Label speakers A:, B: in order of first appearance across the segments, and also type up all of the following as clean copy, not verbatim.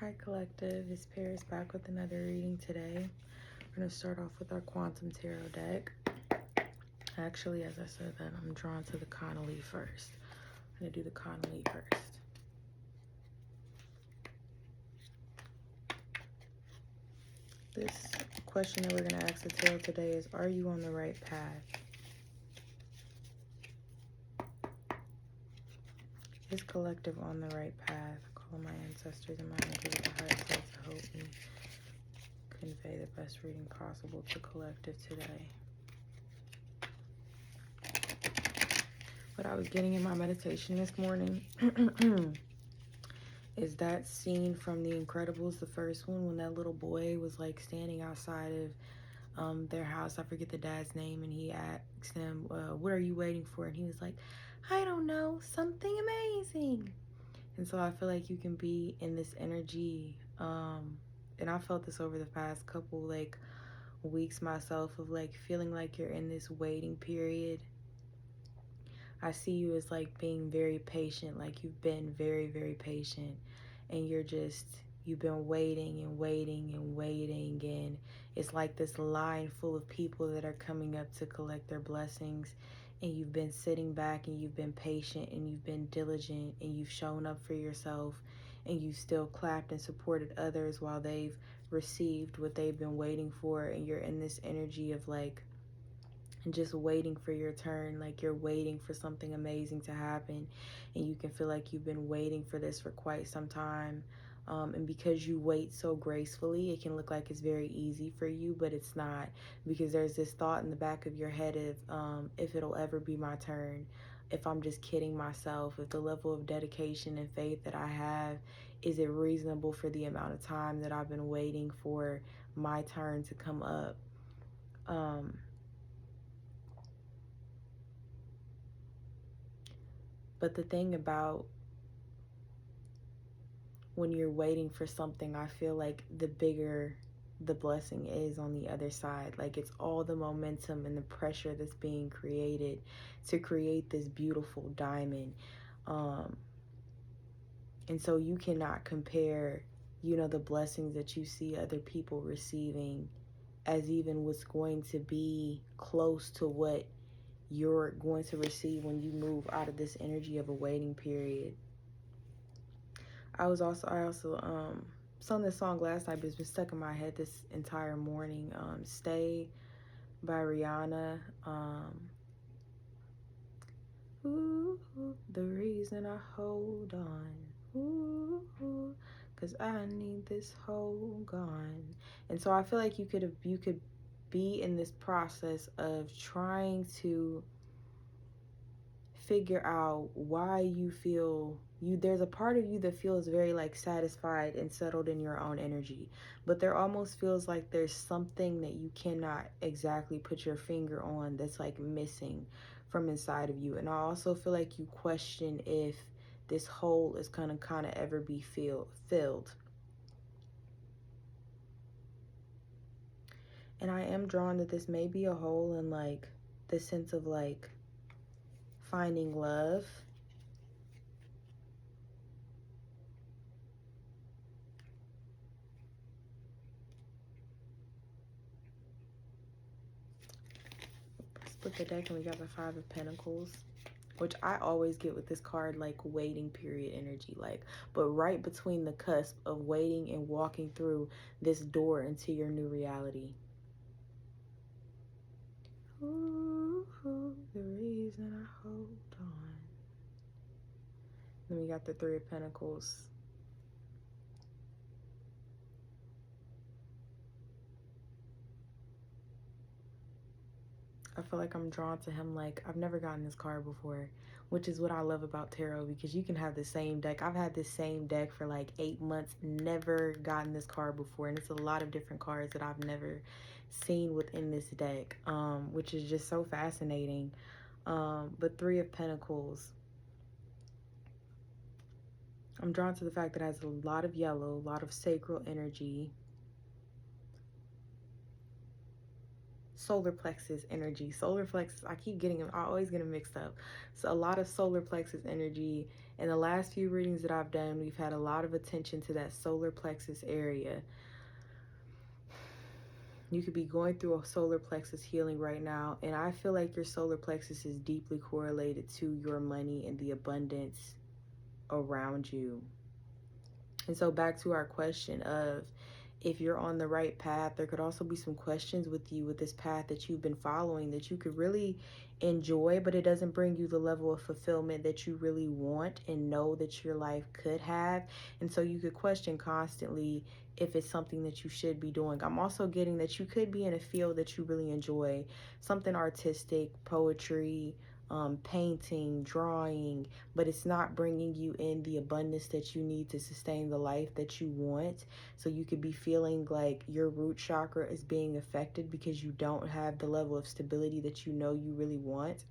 A: Hi Collective, it's Paris back with another reading today. We're going to start off with our Quantum Tarot deck. Actually, as I said that, I'm drawn to the Connolly first. I'm going to do the Connolly first. This question that we're going to ask the tarot today is, are you on the right path? Is Collective on the right path? Calling my ancestors and my angels of the highest light to help me convey the best reading possible to Collective today. What I was getting in my meditation this morning is that scene from The Incredibles, the first one, when that little boy was like standing outside of their house. I forget the dad's name, and he asked him, what are you waiting for? And he was like, I don't know, something amazing. And so I feel like you can be in this energy, and I felt this over the past couple like weeks myself, of like feeling like you're in this waiting period. I see you as like being very patient, like you've been very, very patient, and you've been waiting and waiting and waiting, and it's like this line full of people that are coming up to collect their blessings, and you've been sitting back and you've been patient and you've been diligent and you've shown up for yourself, and you've still clapped and supported others while they've received what they've been waiting for, and you're in this energy of like and just waiting for your turn, like you're waiting for something amazing to happen, and you can feel like you've been waiting for this for quite some time. And because you wait so gracefully, it can look like it's very easy for you, but it's not, because there's this thought in the back of your head of if it'll ever be my turn, if I'm just kidding myself, if the level of dedication and faith that I have, is it reasonable for the amount of time that I've been waiting for my turn to come up? But the thing about when you're waiting for something, I feel like the bigger the blessing is on the other side. Like it's all the momentum and the pressure that's being created to create this beautiful diamond. And so you cannot compare, the blessings that you see other people receiving as even what's going to be close to what you're going to receive when you move out of this energy of a waiting period. I also sung this song last night, but it's been stuck in my head this entire morning. Stay by Rihanna. Ooh, the reason I hold on. Ooh, 'cause I need this hold on. And so I feel like you could be in this process of trying to figure out why you feel there's a part of you that feels very like satisfied and settled in your own energy, but there almost feels like there's something that you cannot exactly put your finger on that's like missing from inside of you. And I also feel like you question if this hole is gonna kind of ever be filled. And I am drawn that this may be a hole in like the sense of like finding love. Split the deck and we got the Five of Pentacles, which I always get with this card, like waiting period energy, like, but right between the cusp of waiting and walking through this door into your new reality. Ooh, the reason I hold on. Then we got the Three of Pentacles. I feel like I'm drawn to him. Like, I've never gotten this card before, which is what I love about tarot, because you can have the same deck. I've had this same deck for like 8 months, never gotten this card before, and it's a lot of different cards that I've never seen within this deck, which is just so fascinating. But Three of Pentacles, I'm drawn to the fact that it has a lot of yellow, a lot of sacral energy, solar plexus energy. Solar plexus, I keep getting them, I always get them mixed up. So a lot of solar plexus energy, In the last few readings that I've done, we've had a lot of attention to that solar plexus area. You could be going through a solar plexus healing right now, and I feel like your solar plexus is deeply correlated to your money and the abundance around you. And so back to our question of if you're on the right path, there could also be some questions with you with this path that you've been following that you could really enjoy, but it doesn't bring you the level of fulfillment that you really want and know that your life could have. And so you could question constantly if it's something that you should be doing. I'm also getting that you could be in a field that you really enjoy, something artistic, poetry, painting, drawing, but it's not bringing you in the abundance that you need to sustain the life that you want. So you could be feeling like your root chakra is being affected because you don't have the level of stability that you know you really want.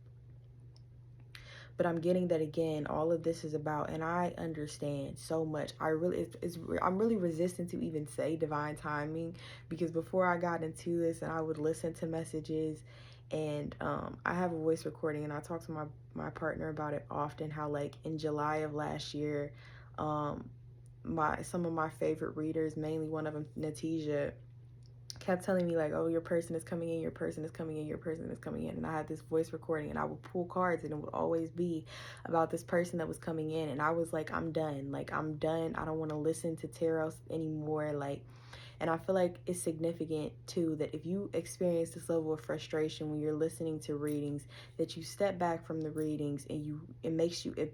A: But I'm getting that again, all of this is about, and I understand so much. I'm really resistant to even say divine timing, because before I got into this and I would listen to messages, and I have a voice recording, and I talk to my partner about it often, how like in July of last year, some of my favorite readers, mainly one of them, Natija, kept telling me like, oh, your person is coming in, your person is coming in, your person is coming in. And I had this voice recording, and I would pull cards, and it would always be about this person that was coming in. And I was like, I'm done. Like, I'm done. I don't want to listen to tarot anymore. Like, and I feel like it's significant too that if you experience this level of frustration when you're listening to readings, that you step back from the readings, and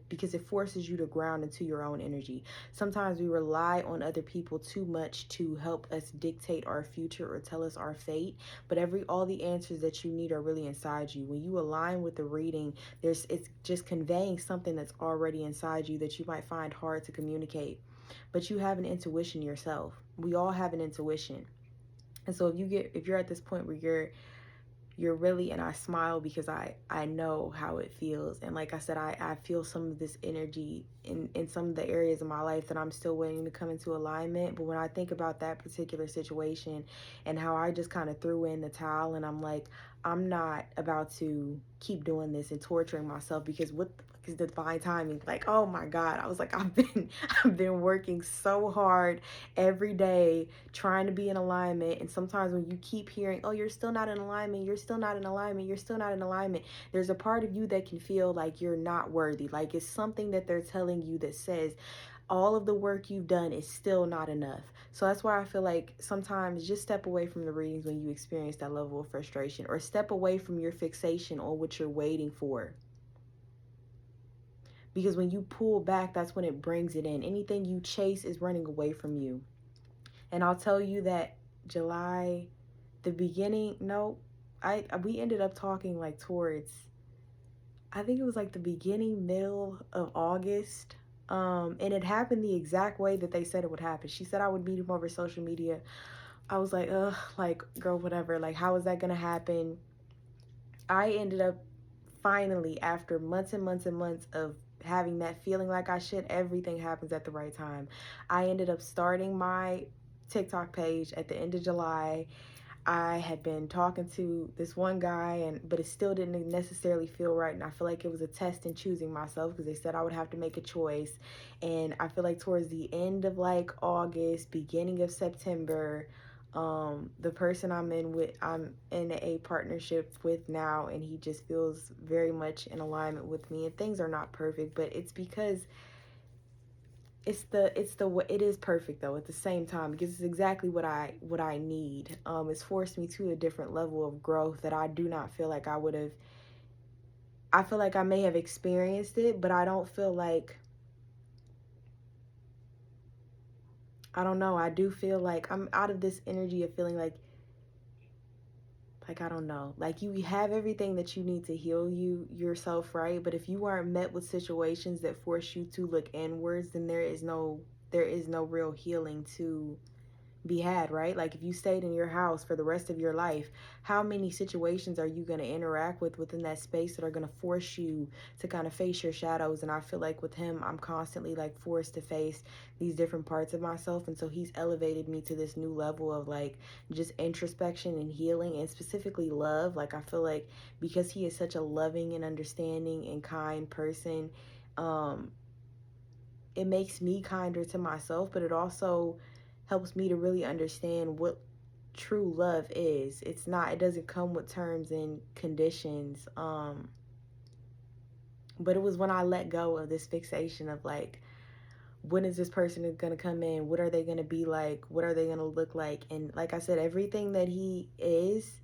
A: because it forces you to ground into your own energy. Sometimes we rely on other people too much to help us dictate our future or tell us our fate, but all the answers that you need are really inside you. When you align with the reading, it's just conveying something that's already inside you that you might find hard to communicate. But you have an intuition yourself. We all have an intuition. And so if you're at this point where you're really, and I smile because I know how it feels. And like I said, I feel some of this energy in some of the areas of my life that I'm still waiting to come into alignment. But when I think about that particular situation and how I just kind of threw in the towel, and I'm like, I'm not about to keep doing this and torturing myself, because what the fuck is divine timing? Like, oh my God. I was like, I've been working so hard every day trying to be in alignment. And sometimes when you keep hearing, oh, you're still not in alignment, you're still not in alignment, you're still not in alignment, there's a part of you that can feel like you're not worthy. Like it's something that they're telling you that says all of the work you've done is still not enough. So that's why I feel like sometimes just step away from the readings when you experience that level of frustration, or step away from your fixation on what you're waiting for. Because when you pull back, that's when it brings it in. Anything you chase is running away from you. And I'll tell you that July, the beginning, no, we ended up talking like towards, I think it was like the beginning, middle of August. And it happened the exact way that they said it would happen. She said I would meet him over social media. I was like, ugh, like, girl, whatever. Like, how is that gonna happen? I ended up finally, after months and months and months of having that feeling like I should, everything happens at the right time. I ended up starting my TikTok page at the end of July. I had been talking to this one guy, but it still didn't necessarily feel right. And I feel like it was a test in choosing myself, because they said I would have to make a choice. And I feel like towards the end of like August, beginning of September, the person I'm in a partnership with now, and he just feels very much in alignment with me. And things are not perfect, but it's because it is perfect though at the same time, because it's exactly what I need. It's forced me to a different level of growth that I do not feel like I would have. I feel like I may have experienced it, but I don't feel like, I don't know, I do feel like I'm out of this energy of feeling like I don't know, like you have everything that you need to heal yourself, right? But if you aren't met with situations that force you to look inwards, then there is no real healing to be had, right? Like if you stayed in your house for the rest of your life, how many situations are you going to interact with within that space that are going to force you to kind of face your shadows? And I feel like with him, I'm constantly like forced to face these different parts of myself. And so he's elevated me to this new level of like just introspection and healing, and specifically love. Like I feel like because he is such a loving and understanding and kind person, um it makes me kinder to myself, but it also helps me to really understand what true love is. It doesn't come with terms and conditions. But it was when I let go of this fixation of like, when is this person gonna come in? What are they gonna be like? What are they gonna look like? And like I said, everything that he is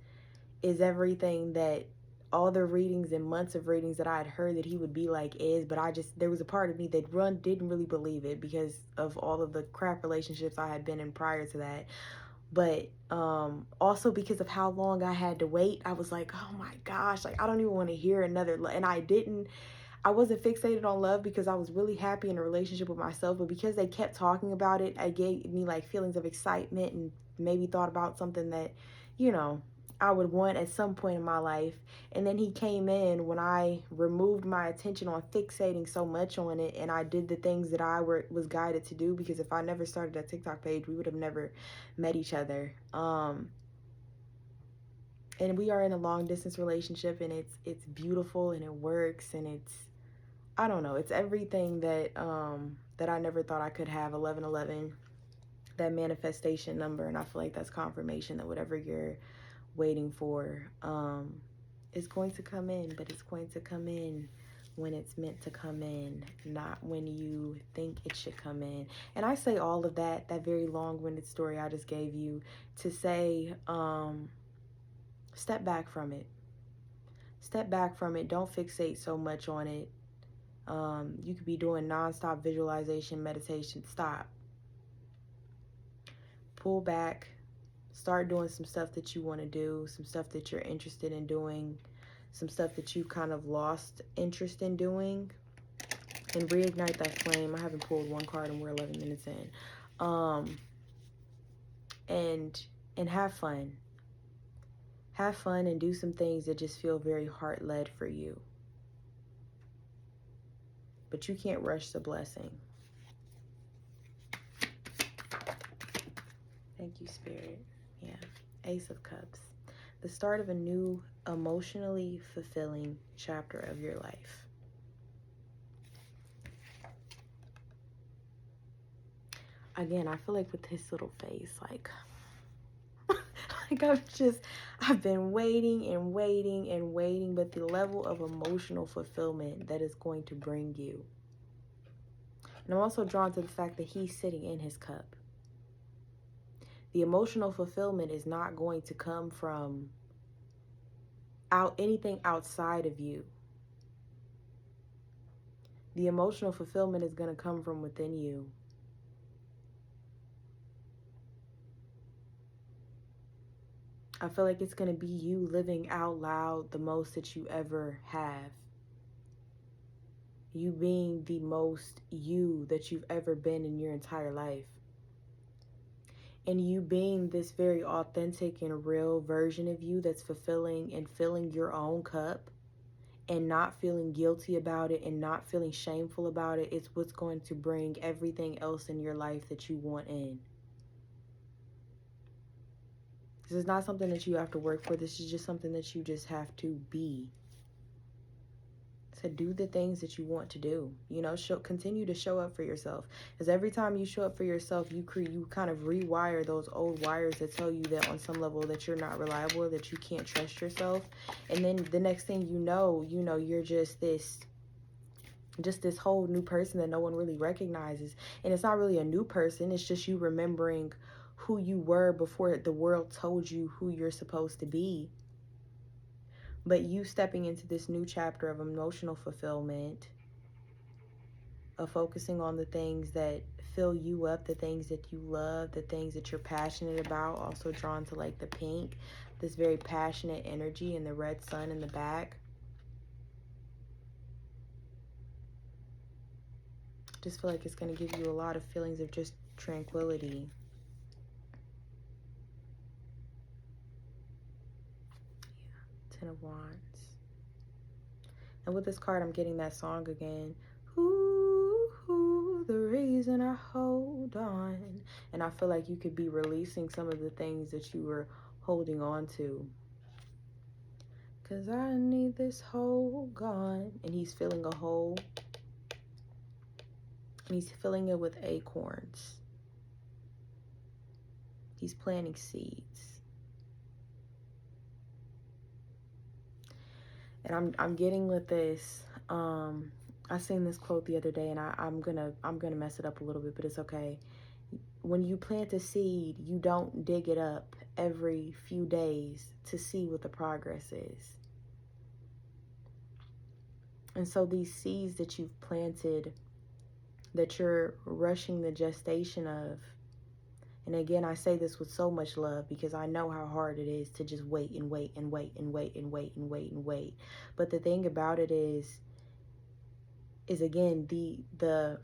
A: everything that all the readings and months of readings that I had heard that he would be like is, but there was a part of me that didn't really believe it because of all of the crap relationships I had been in prior to that. But also because of how long I had to wait, I was like, oh my gosh, like I don't even want to hear another. And I wasn't fixated on love because I was really happy in a relationship with myself, but because they kept talking about it, I gave me like feelings of excitement and maybe thought about something that, you know, I would want at some point in my life. And then he came in when I removed my attention on fixating so much on it, and I did the things that was guided to do, because if I never started that TikTok page, we would have never met each other. And we are in a long distance relationship, and it's beautiful and it works, and I don't know, it's everything that that I never thought I could have. 1111, that manifestation number, and I feel like that's confirmation that whatever you're waiting for is going to come in, but it's going to come in when it's meant to come in, not when you think it should come in. And I say all of that very long-winded story I just gave you to say, step back from it. Step back from it. Don't fixate so much on it. You could be doing nonstop visualization, meditation. Stop. Pull back. Start doing some stuff that you want to do, some stuff that you're interested in doing, some stuff that you kind of lost interest in doing, and reignite that flame. I haven't pulled one card and we're 11 minutes in. And have fun. Have fun and do some things that just feel very heart-led for you. But you can't rush the blessing. Thank you, Spirit. Yeah. Ace of Cups. The start of a new, emotionally fulfilling chapter of your life. Again, I feel like with his little face, like I've been waiting and waiting and waiting, but the level of emotional fulfillment that is going to bring you. And I'm also drawn to the fact that he's sitting in his cup. The emotional fulfillment is not going to come from anything outside of you. The emotional fulfillment is going to come from within you. I feel like it's going to be you living out loud the most that you ever have. You being the most you that you've ever been in your entire life. And you being this very authentic and real version of you that's fulfilling and filling your own cup and not feeling guilty about it and not feeling shameful about it. It's what's going to bring everything else in your life that you want in. This is not something that you have to work for. This is just something that you just have to be. So do the things that you want to do. You know, continue to show up for yourself. Because every time you show up for yourself, you kind of rewire those old wires that tell you that on some level that you're not reliable, that you can't trust yourself. And then the next thing you know, you're just this whole new person that no one really recognizes. And it's not really a new person. It's just you remembering who you were before the world told you who you're supposed to be. But you stepping into this new chapter of emotional fulfillment, of focusing on the things that fill you up, the things that you love, the things that you're passionate about. Also drawn to like the pink, this very passionate energy, and the red sun in the back. Just feel like it's going to give you a lot of feelings of just tranquility. Yeah, Ten of Wands. And with this card, I'm getting that song again. Ooh, the reason I hold on. And I feel like you could be releasing some of the things that you were holding on to. Cause I need this hole gone. And he's filling a hole. And he's filling it with acorns. He's planting seeds. And I'm getting with this. I seen this quote the other day, and I'm gonna mess it up a little bit, but it's okay. When you plant a seed, you don't dig it up every few days to see what the progress is. And so these seeds that you've planted, that you're rushing the gestation of, and again, I say this with so much love because I know how hard it is to just wait and wait and wait and wait and wait and wait and wait. But the thing about it is again, the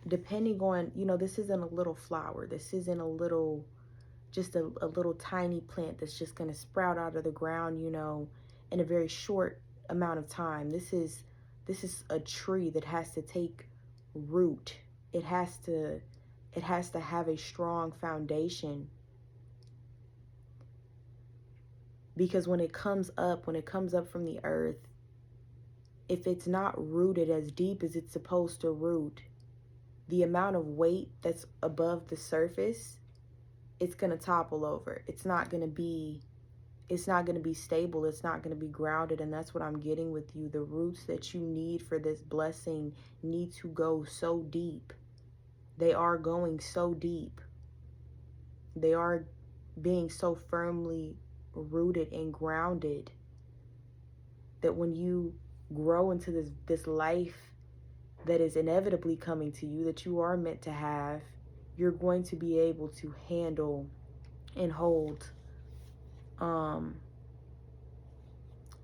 A: depending on, this isn't a little flower. This isn't a little, just a little tiny plant that's just going to sprout out of the ground, in a very short amount of time. This is a tree that has to take root. It has to have a strong foundation, because when it comes up from the earth, if it's not rooted as deep as it's supposed to root, the amount of weight that's above the surface, it's going to topple over. It's not going to be stable. It's not going to be grounded. And that's what I'm getting with you. The roots that you need for this blessing need to go so deep. They are going so deep. They are being so firmly rooted and grounded that when you grow into this life that is inevitably coming to you, that you are meant to have, you're going to be able to handle and hold, I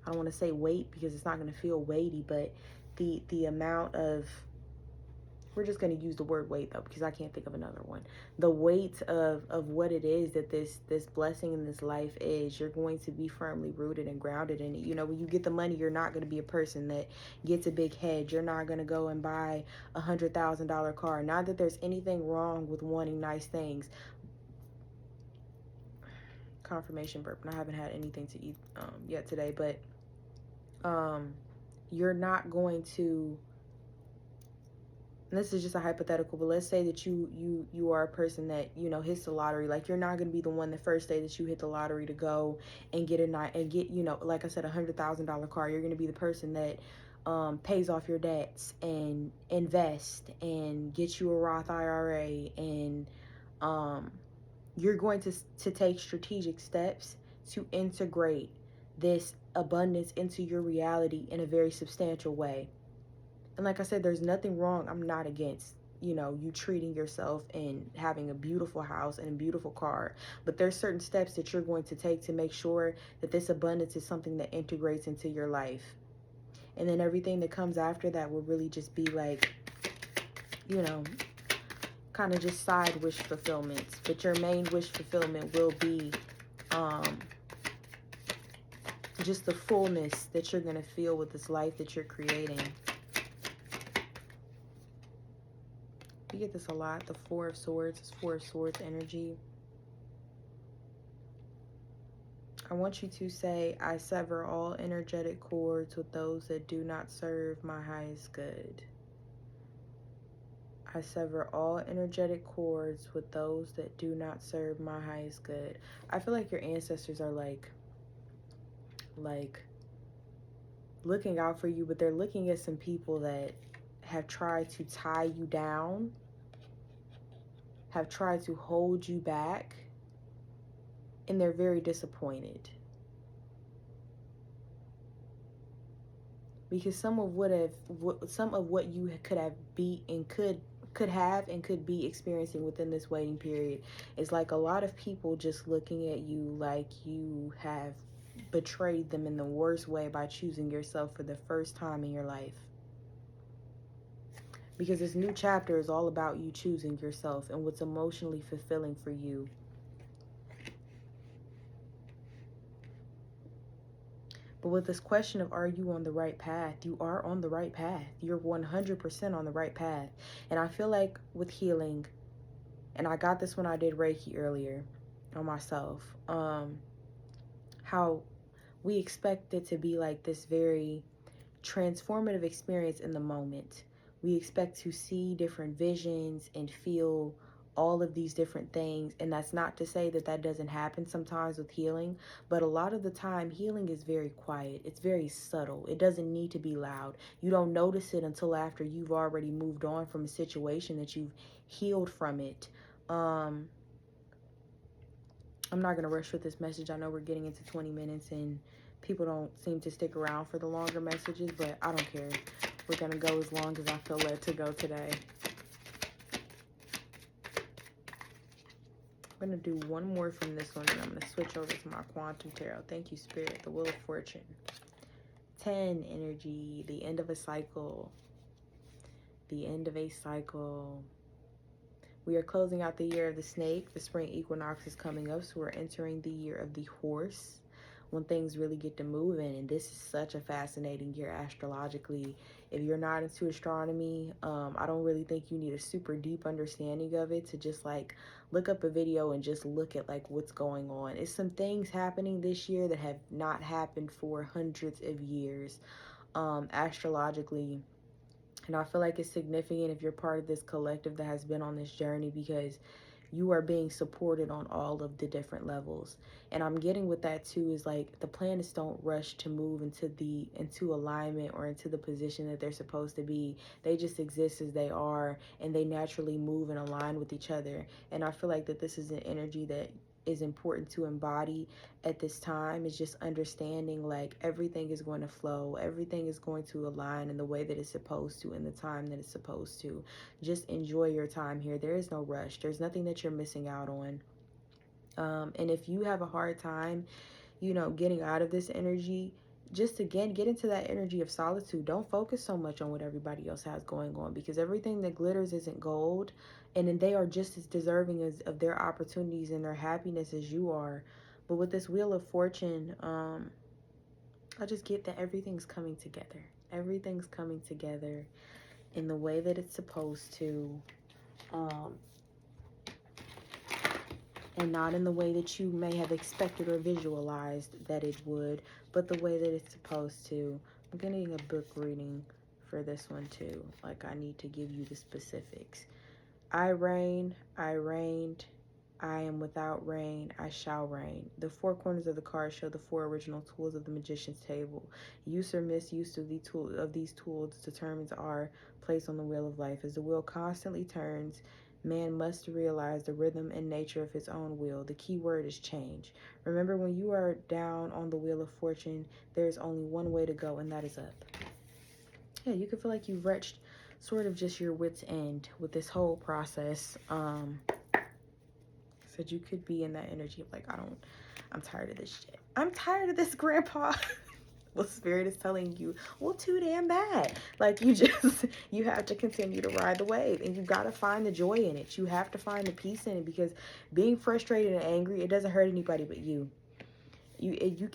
A: don't want to say weight because it's not going to feel weighty, but the amount of, we're just going to use the word weight though, because I can't think of another one. The weight of what it is that this blessing in this life is, you're going to be firmly rooted and grounded in it. When you get the money, you're not going to be a person that gets a big head. You're not going to go and buy $100,000 car. Not that there's anything wrong with wanting nice things. Confirmation burp, and I haven't had anything to eat yet today, but you're not going to, and this is just a hypothetical, but let's say that you are a person that hits the lottery. Like, you're not going to be the one the first day that you hit the lottery to go and get like I said, $100,000 car. You're going to be the person that pays off your debts and invest and get you a Roth IRA, and you're going to take strategic steps to integrate this abundance into your reality in a very substantial way. And like I said, there's nothing wrong. I'm not against, you treating yourself and having a beautiful house and a beautiful car. But there's certain steps that you're going to take to make sure that this abundance is something that integrates into your life. And then everything that comes after that will really just be like, kind of just side wish fulfillments. But your main wish fulfillment will be just the fullness that you're going to feel with this life that you're creating. You get this a lot. The Four of Swords is Four of Swords energy. I want you to say, I sever all energetic cords with those that do not serve my highest good. I sever all energetic cords with those that do not serve my highest good. I feel like your ancestors are like looking out for you, but they're looking at some people that have tried to tie you down, have tried to hold you back, and they're very disappointed. Because some of what you could have could be experiencing within this waiting period is like a lot of people just looking at you like you have betrayed them in the worst way by choosing yourself for the first time in your life. Because this new chapter is all about you choosing yourself and what's emotionally fulfilling for you. But with this question of, are you on the right path? You are on the right path. You're 100% on the right path. And I feel like with healing, and I got this when I did Reiki earlier on myself, how we expect it to be like this very transformative experience in the moment. We expect to see different visions and feel all of these different things. And that's not to say that that doesn't happen sometimes with healing, but a lot of the time healing is very quiet. It's very subtle. It doesn't need to be loud. You don't notice it until after you've already moved on from a situation, that you've healed from it. I'm not going to rush with this message. I know we're getting into 20 minutes and people don't seem to stick around for the longer messages, but I don't care. We're going to go as long as I feel led to go today. I'm going to do one more from this one, and I'm going to switch over to my Quantum Tarot. Thank you, Spirit. The Wheel of Fortune. 10 energy. The end of a cycle. The end of a cycle. We are closing out the year of the snake. The spring equinox is coming up, so we're entering the year of the horse, when things really get to moving. And this is such a fascinating year astrologically. If you're not into astronomy, I don't really think you need a super deep understanding of it to just like look up a video and just look at like what's going on. It's some things happening this year that have not happened for hundreds of years, astrologically. And I feel like it's significant if you're part of this collective that has been on this journey, because you are being supported on all of the different levels. And I'm getting with that too, is like the planets don't rush to move into alignment or into the position that they're supposed to be. They just exist as they are, and they naturally move and align with each other. And I feel like that this is an energy that is important to embody at this time, is just understanding like everything is going to flow, everything is going to align in the way that it's supposed to, in the time that it's supposed to. Just enjoy your time here. There is no rush. There's nothing that you're missing out on. And if you have a hard time, getting out of this energy, just again, get into that energy of solitude. Don't focus so much on what everybody else has going on, because everything that glitters isn't gold. And then they are just as deserving of their opportunities and their happiness as you are. But with this Wheel of Fortune, I just get that everything's coming together. Everything's coming together in the way that it's supposed to. And not in the way that you may have expected or visualized that it would, but the way that it's supposed to. I'm getting a book reading for this one too. Like, I need to give you the specifics. I reign, I reigned, I am without reign, I shall reign. The four corners of the card show the four original tools of the magician's table. Use or misuse of these tools determines our place on the wheel of life. As the wheel constantly turns, man must realize the rhythm and nature of his own will. The key word is change. Remember, when you are down on the Wheel of Fortune, there's only one way to go, and that is up. Yeah, you can feel like you've reached sort of just your wit's end with this whole process. Said you could be in that energy of like, I'm tired of this shit. I'm tired of this, grandpa. Well, Spirit is telling you, well, too damn bad. Like, you have to continue to ride the wave, and you got to find the joy in it. You have to find the peace in it, because being frustrated and angry, it doesn't hurt anybody but you. You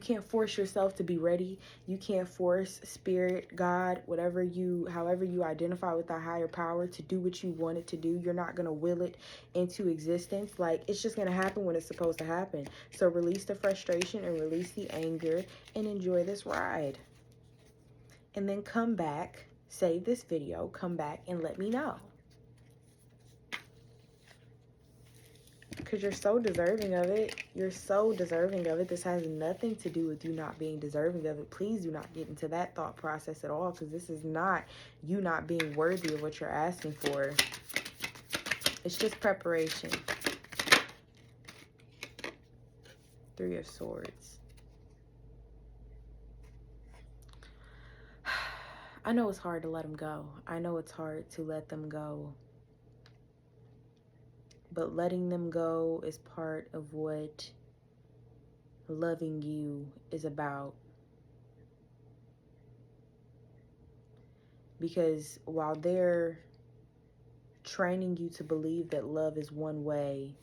A: can't force yourself to be ready. You can't force Spirit, God, however you identify with that higher power, to do what you want it to do. You're not going to will it into existence. Like, it's just going to happen when it's supposed to happen. So release the frustration and release the anger and enjoy this ride. And then come back, save this video, come back and let me know. Because you're so deserving of it. You're so deserving of it. This has nothing to do with you not being deserving of it. Please do not get into that thought process at all, because this is not you not being worthy of what you're asking for. It's just preparation. Three of Swords. I know it's hard to let them go. I know it's hard to let them go. But letting them go is part of what loving you is about. Because while they're training you to believe that love is one way,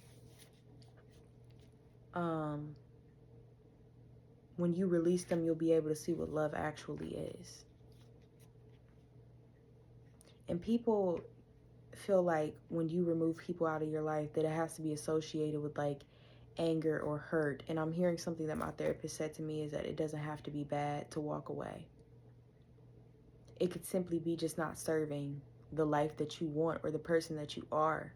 A: when you release them, you'll be able to see what love actually is. And people feel like when you remove people out of your life that it has to be associated with like anger or hurt. And I'm hearing something that my therapist said to me, is that it doesn't have to be bad to walk away. It could simply be just not serving the life that you want or the person that you are.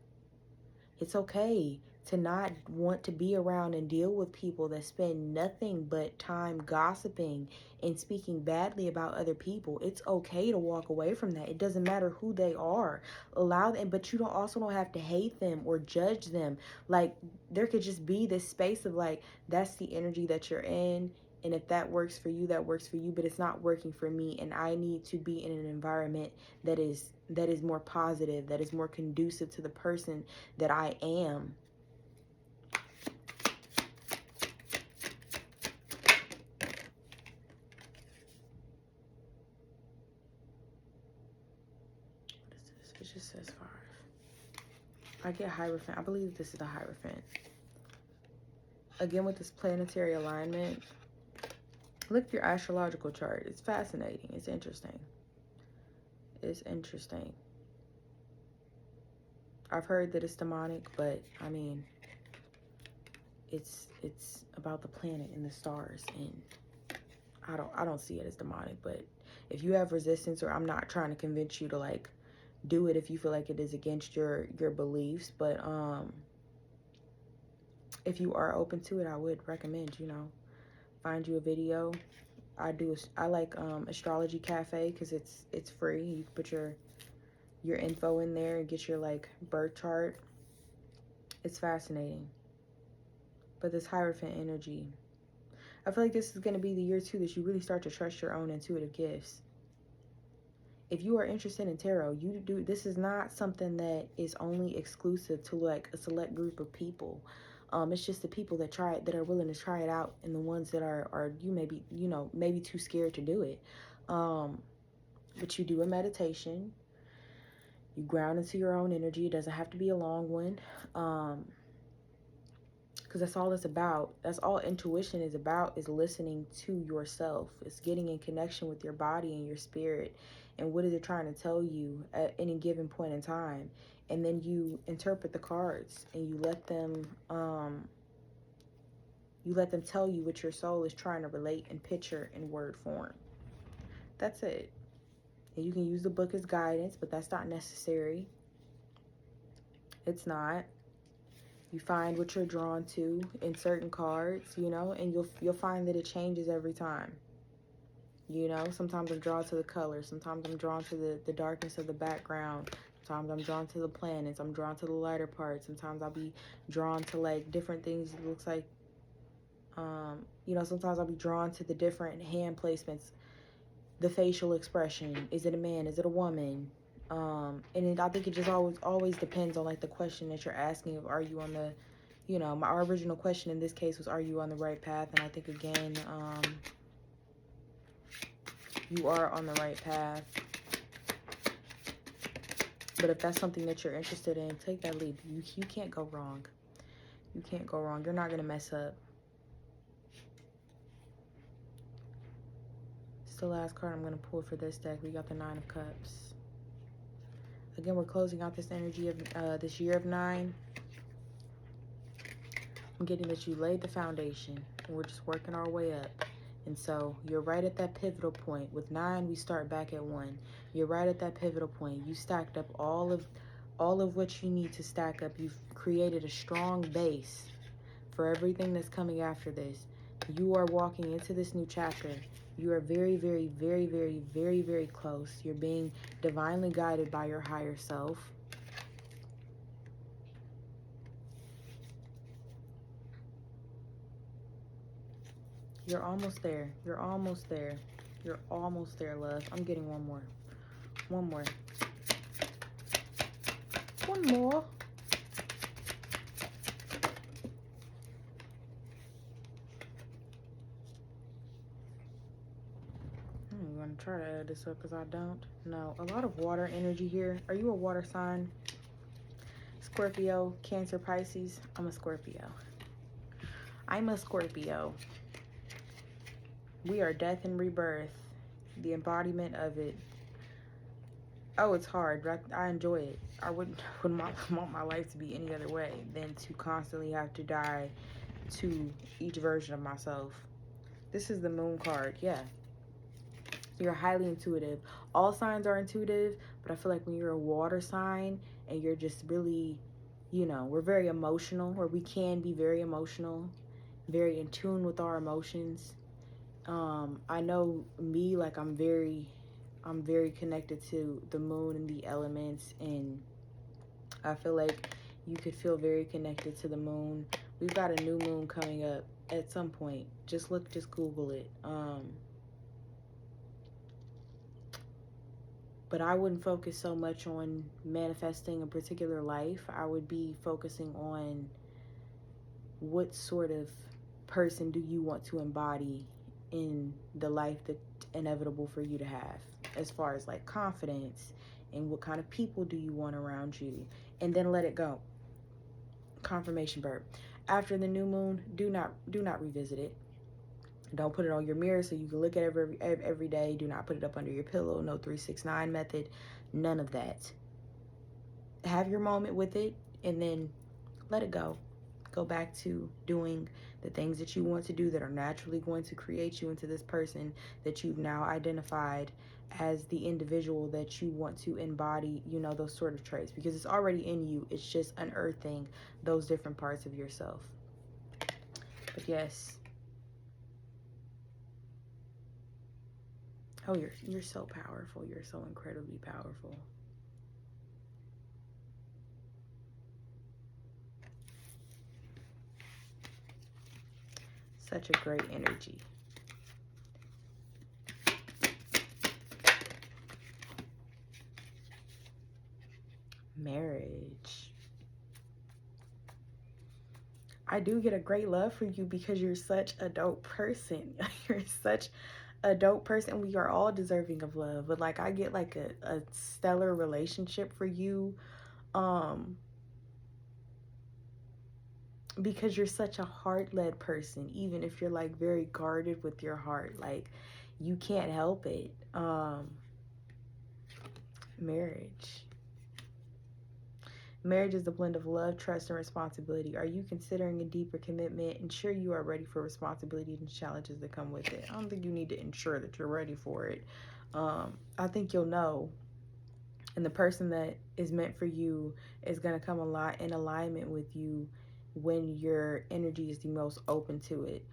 A: It's okay to not want to be around and deal with people that spend nothing but time gossiping and speaking badly about other people. It's okay to walk away from that. It doesn't matter who they are. Allow them, but you don't have to hate them or judge them. Like, there could just be this space of like, that's the energy that you're in, and if that works for you, that works for you, but it's not working for me, and I need to be in an environment that is more positive, that is more conducive to the person that I am. What is this? It just says 5. I get Hierophant. I believe this is the Hierophant. Again, with this planetary alignment, look at your astrological chart. It's fascinating. It's interesting. It's interesting. I've heard that it's demonic, but I mean, it's about the planet and the stars, and I don't see it as demonic. But if you have resistance, or I'm not trying to convince you to like do it if you feel like it is against your beliefs, but if you are open to it, I would recommend, you know, find you a video. I like Astrology Cafe because it's free. You can put your info in there and get your like birth chart. It's fascinating. But this Hierophant energy, I feel like this is going to be the year too that you really start to trust your own intuitive gifts. If you are interested in tarot, this is not something that is only exclusive to like a select group of people. It's just the people that try it, that are willing to try it out, and the ones that are you maybe, you know, maybe too scared to do it. But you do a meditation. You ground into your own energy. It doesn't have to be a long one. Because that's all it's about. That's all intuition is about, is listening to yourself. It's getting in connection with your body and your spirit, and what is it trying to tell you at any given point in time. And then you interpret the cards, and you let them tell you what your soul is trying to relate and picture in word form. That's it. And you can use the book as guidance, but that's not necessary. It's not. You find what you're drawn to in certain cards, you know, and you'll find that it changes every time. You know, sometimes I'm drawn to the color. Sometimes I'm drawn to the darkness of the background. Sometimes I'm drawn to the planets. I'm drawn to the lighter parts. Sometimes I'll be drawn to like different things. It looks like, you know, sometimes I'll be drawn to the different hand placements, the facial expression. Is it a man? Is it a woman? And I think it just always depends on like the question that you're asking of, are you on the, you know, our original question in this case was, are you on the right path? And I think again, you are on the right path. But if that's something that you're interested in, take that leap. You can't go wrong. You can't go wrong. You're not gonna mess up. It's the last card I'm gonna pull for this deck. We got the 9 of Cups. Again, we're closing out this energy of this year of 9. I'm getting that you laid the foundation, and we're just working our way up. And so you're right at that pivotal point. With 9, we start back at 1. You're right at that pivotal point. You stacked up all of what you need to stack up. You've created a strong base for everything that's coming after this. You are walking into this new chapter. You are very, very, very, very, very, very close. You're being divinely guided by your higher self. You're almost there. You're almost there. You're almost there, love. I'm getting one more. One more. One more. I'm going to try to add this up because I don't. No, a lot of water energy here. Are you a water sign? Scorpio, Cancer, Pisces? I'm a Scorpio. I'm a Scorpio. We are death and rebirth. The embodiment of it. Oh, it's hard, but I enjoy it. I wouldn't want my life to be any other way than to constantly have to die to each version of myself. This is the Moon card, yeah. You're highly intuitive. All signs are intuitive, but I feel like when you're a water sign and you're just really, we're very emotional, or we can be very emotional, very in tune with our emotions. I know me, like I'm very connected to the moon and the elements, and I feel like you could feel very connected to the moon. We've got a new moon coming up at some point. Just Google it. But I wouldn't focus so much on manifesting a particular life. I would be focusing on what sort of person do you want to embody in the life that's inevitable for you to have, as far as like confidence, and what kind of people do you want around you, and then let it go. Confirmation verb. After the new moon, do not revisit it. Don't put it on your mirror so you can look at it every day. Do not put it up under your pillow. No 369 method. None of that. Have your moment with it and then let it go. Go back to doing the things that you want to do that are naturally going to create you into this person that you've now identified as the individual that you want to embody, those sort of traits, because it's already in you. It's just unearthing those different parts of yourself. But yes. Oh, you're so powerful. You're so incredibly powerful. Such a great energy. Marriage. I do get a great love for you because you're such a dope person. You're such a dope person. We are all deserving of love, but like I get like a stellar relationship for you, because you're such a heart-led person. Even if you're like very guarded with your heart, like you can't help it. Marriage. Marriage is a blend of love, trust, and responsibility. Are you considering a deeper commitment? Ensure you are ready for responsibility and challenges that come with it. I don't think you need to ensure that you're ready for it. I think you'll know. And the person that is meant for you is going to come a lot in alignment with you when your energy is the most open to it.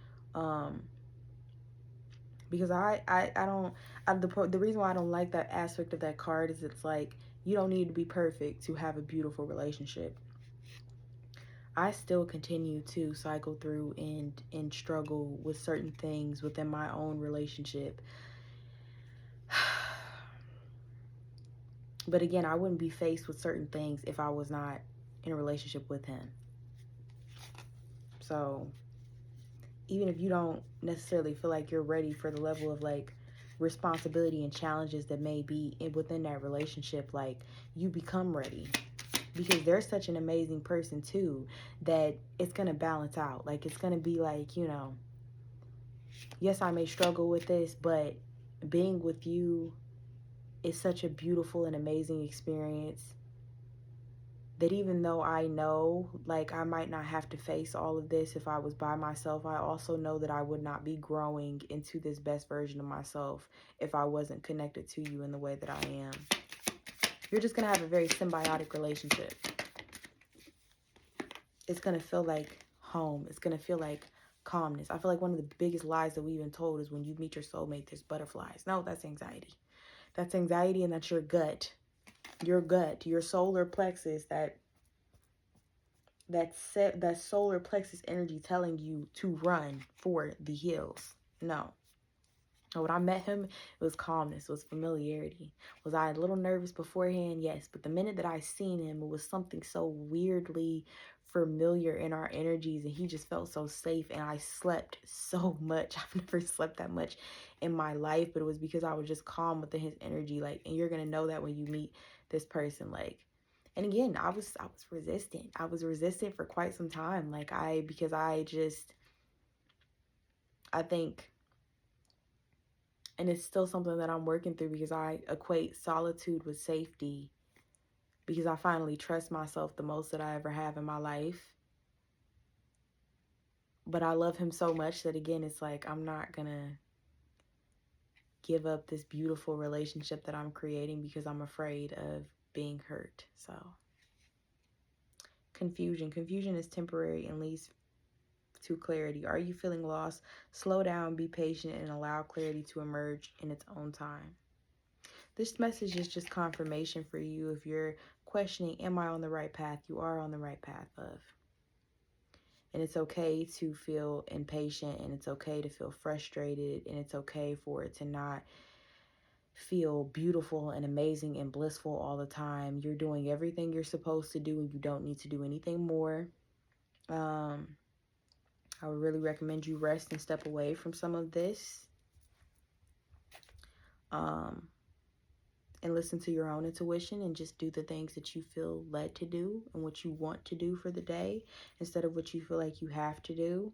A: Because the reason why I don't like that aspect of that card is it's like you don't need to be perfect to have a beautiful relationship. I still continue to cycle through and struggle with certain things within my own relationship. But again, I wouldn't be faced with certain things if I was not in a relationship with him. So even if you don't necessarily feel like you're ready for the level of like responsibility and challenges that may be within that relationship, like you become ready, because they're such an amazing person too that it's going to balance out. Like it's going to be like, yes, I may struggle with this, but being with you is such a beautiful and amazing experience that even though I know like I might not have to face all of this if I was by myself, I also know that I would not be growing into this best version of myself if I wasn't connected to you in the way that I am. You're just going to have a very symbiotic relationship. It's going to feel like home. It's going to feel like calmness. I feel like one of the biggest lies that we've been told is when you meet your soulmate, there's butterflies. No, that's anxiety. That's anxiety, and that's your gut. Your solar plexus, that solar plexus energy telling you to run for the hills. No. When I met him, it was calmness, it was familiarity. Was I a little nervous beforehand? Yes. But the minute that I seen him, it was something so weirdly familiar in our energies, and he just felt so safe, and I slept so much. I've never slept that much in my life, but it was because I was just calm within his energy. Like, and you're gonna know that when you meet this person. Like, and again, I was resistant. I was resistant for quite some time. Like because I think, and it's still something that I'm working through, because I equate solitude with safety, because I finally trust myself the most that I ever have in my life. But I love him so much that again, it's like I'm not gonna give up this beautiful relationship that I'm creating because I'm afraid of being hurt. So, confusion. Confusion is temporary and leads to clarity. Are you feeling lost? Slow down, be patient, and allow clarity to emerge in its own time. This message is just confirmation for you. If you're questioning, am I on the right path? You are on the right path, love. And it's okay to feel impatient, and it's okay to feel frustrated, and it's okay for it to not feel beautiful and amazing and blissful all the time. You're doing everything you're supposed to do, and you don't need to do anything more. I would really recommend you rest and step away from some of this. And listen to your own intuition and just do the things that you feel led to do and what you want to do for the day instead of what you feel like you have to do.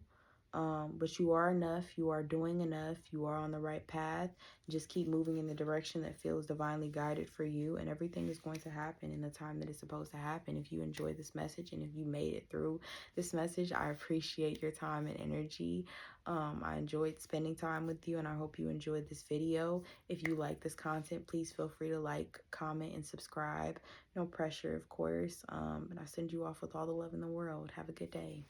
A: But you are enough. You are doing enough. You are on the right path. Just keep moving in the direction that feels divinely guided for you, and everything is going to happen in the time that it's supposed to happen. If you enjoyed this message and if you made it through this message, I appreciate your time and energy. I enjoyed spending time with you, and I hope you enjoyed this video. If you like this content, please feel free to like, comment, and subscribe. No pressure, of course. And I send you off with all the love in the world. Have a good day.